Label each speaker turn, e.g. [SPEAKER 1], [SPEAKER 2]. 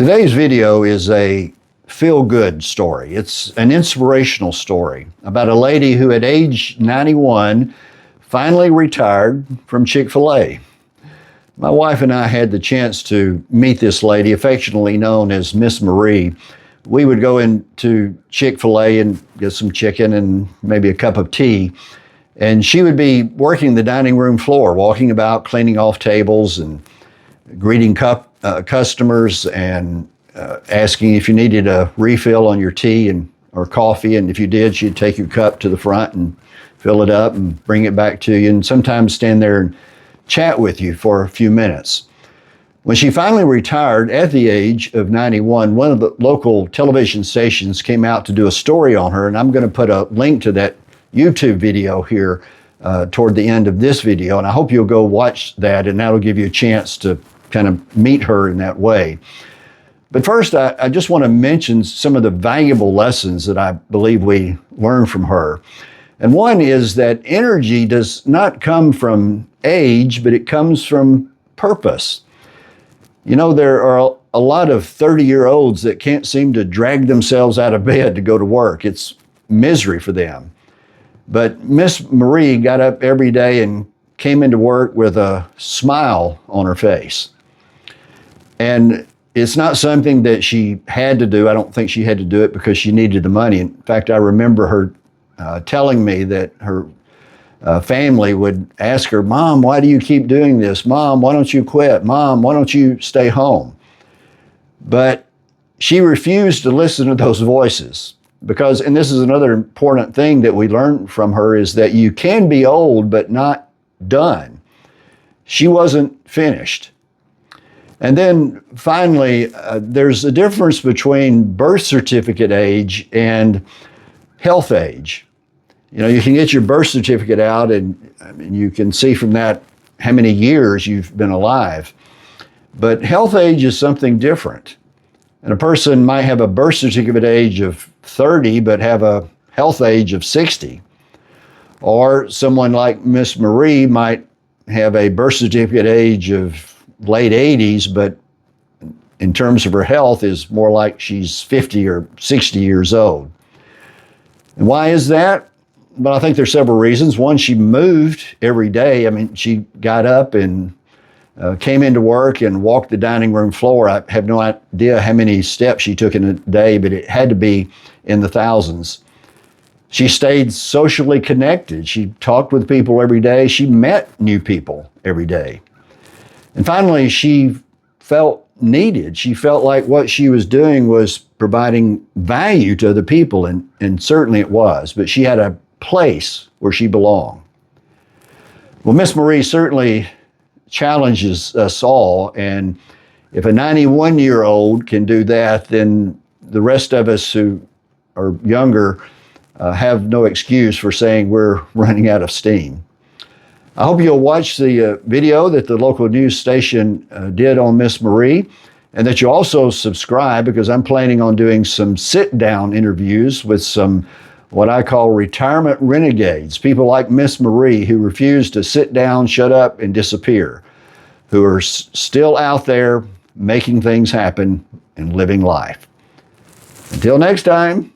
[SPEAKER 1] Today's video is a feel-good story. It's an inspirational story about a lady who at age 91 finally retired from Chick-fil-A. My wife and I had the chance to meet this lady, affectionately known as Miss Marie. We would go into Chick-fil-A and get some chicken and maybe a cup of tea, and she would be working the dining room floor, walking about, cleaning off tables and greeting customers and asking if you needed a refill on your tea or coffee, and if you did, she'd take your cup to the front and fill it up and bring it back to you, and sometimes stand there and chat with you for a few minutes. When she finally retired at the age of 91, one of the local television stations came out to do a story on her, and I'm going to put a link to that YouTube video here toward the end of this video, and I hope you'll go watch that, and that'll give you a chance to kind of meet her in that way. But first, I just want to mention some of the valuable lessons that I believe we learn from her. And one is that energy does not come from age, but it comes from purpose. You know, there are a lot of 30-year-olds that can't seem to drag themselves out of bed to go to work. It's misery for them. But Miss Marie got up every day and came into work with a smile on her face. And it's not something that she had to do. I don't think she had to do it because she needed the money. In fact, I remember her telling me that her family would ask her, "Mom, why do you keep doing this? Mom, why don't you quit? Mom, why don't you stay home?" But she refused to listen to those voices because, and this is another important thing that we learned from her, is that you can be old but not done. She wasn't finished. And then finally, there's a difference between birth certificate age and health age. You know, you can get your birth certificate out and you can see from that how many years you've been alive. But health age is something different. And a person might have a birth certificate age of 30 but have a health age of 60. Or someone like Miss Marie might have a birth certificate age of late 80s, but in terms of her health is more like she's 50 or 60 years old. And why is that? Well, I think there's several reasons. One, she moved every day. I mean, she got up and came into work and walked the dining room floor. I have no idea how many steps she took in a day, but it had to be in the thousands. She stayed socially connected. She talked with people every day. She met new people every day. And finally, she felt needed. She felt like what she was doing was providing value to other people, and certainly it was, but she had a place where she belonged. Well, Miss Marie certainly challenges us all, and if a 91-year-old can do that, then the rest of us who are younger have no excuse for saying we're running out of steam. I hope you'll watch the video that the local news station did on Miss Marie, and that you also subscribe, because I'm planning on doing some sit-down interviews with some what I call retirement renegades, people like Miss Marie who refuse to sit down, shut up, and disappear, who are still out there making things happen and living life. Until next time.